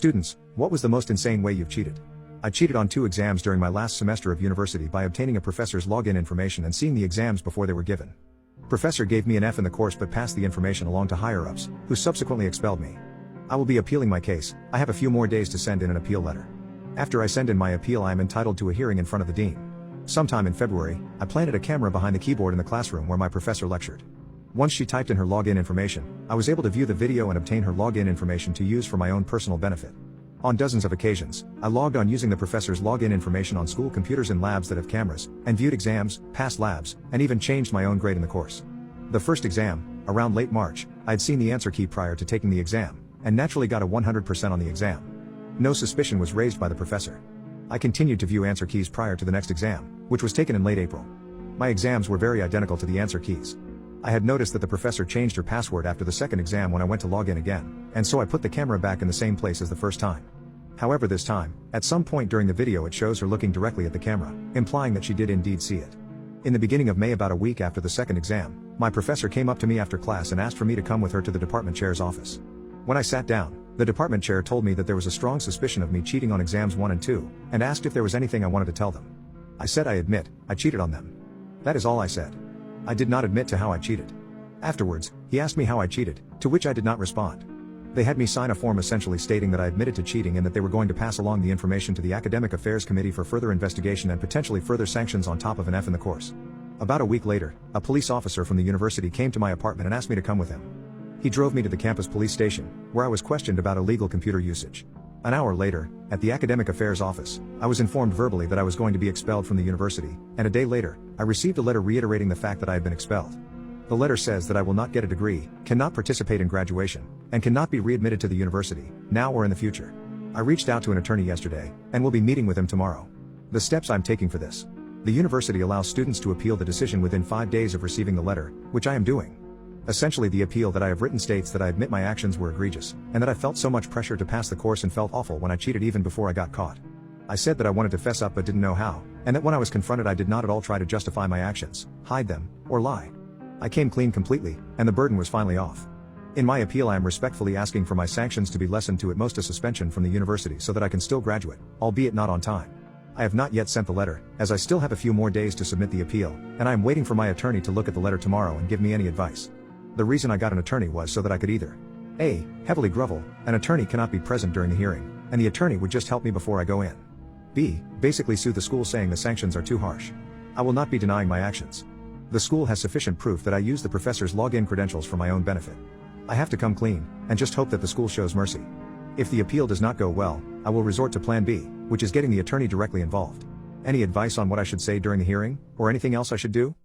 Students, what was the most insane way you've cheated? I cheated on 2 exams during my last semester of university by obtaining a professor's login information and seeing the exams before they were given. Professor gave me an F in the course but passed the information along to higher-ups, who subsequently expelled me. I will be appealing my case. I have a few more days to send in an appeal letter. After I send in my appeal, I am entitled to a hearing in front of the dean. Sometime in February, I planted a camera behind the keyboard in the classroom where my professor lectured. Once she typed in her login information, I was able to view the video and obtain her login information to use for my own personal benefit. On dozens of occasions, I logged on using the professor's login information on school computers in labs that have cameras, and viewed exams, passed labs, and even changed my own grade in the course. The first exam, around late March, I had seen the answer key prior to taking the exam, and naturally got a 100% on the exam. No suspicion was raised by the professor. I continued to view answer keys prior to the next exam, which was taken in late April. My exams were very identical to the answer keys. I had noticed that the professor changed her password after the second exam when I went to log in again, and so I put the camera back in the same place as the first time. However, this time, at some point during the video it shows her looking directly at the camera, implying that she did indeed see it. In the beginning of May, about a week after the second exam, my professor came up to me after class and asked for me to come with her to the department chair's office. When I sat down, the department chair told me that there was a strong suspicion of me cheating on exams 1 and 2, and asked if there was anything I wanted to tell them. I said I admit, I cheated on them. That is all I said. I did not admit to how I cheated. Afterwards, he asked me how I cheated, to which I did not respond. They had me sign a form essentially stating that I admitted to cheating and that they were going to pass along the information to the Academic Affairs Committee for further investigation and potentially further sanctions on top of an F in the course. About a week later, a police officer from the university came to my apartment and asked me to come with him. He drove me to the campus police station, where I was questioned about illegal computer usage. An hour later, at the Academic Affairs office, I was informed verbally that I was going to be expelled from the university, and a day later, I received a letter reiterating the fact that I had been expelled. The letter says that I will not get a degree, cannot participate in graduation, and cannot be readmitted to the university, now or in the future. I reached out to an attorney yesterday, and will be meeting with him tomorrow. The steps I'm taking for this. The university allows students to appeal the decision within 5 days of receiving the letter, which I am doing. Essentially, the appeal that I have written states that I admit my actions were egregious, and that I felt so much pressure to pass the course and felt awful when I cheated even before I got caught. I said that I wanted to fess up but didn't know how, and that when I was confronted I did not at all try to justify my actions, hide them, or lie. I came clean completely, and the burden was finally off. In my appeal, I am respectfully asking for my sanctions to be lessened to at most a suspension from the university so that I can still graduate, albeit not on time. I have not yet sent the letter, as I still have a few more days to submit the appeal, and I am waiting for my attorney to look at the letter tomorrow and give me any advice. The reason I got an attorney was so that I could either A. Heavily grovel, an attorney cannot be present during the hearing, and the attorney would just help me before I go in. B. Basically sue the school saying the sanctions are too harsh. I will not be denying my actions. The school has sufficient proof that I used the professor's login credentials for my own benefit. I have to come clean, and just hope that the school shows mercy. If the appeal does not go well, I will resort to Plan B, which is getting the attorney directly involved. Any advice on what I should say during the hearing, or anything else I should do?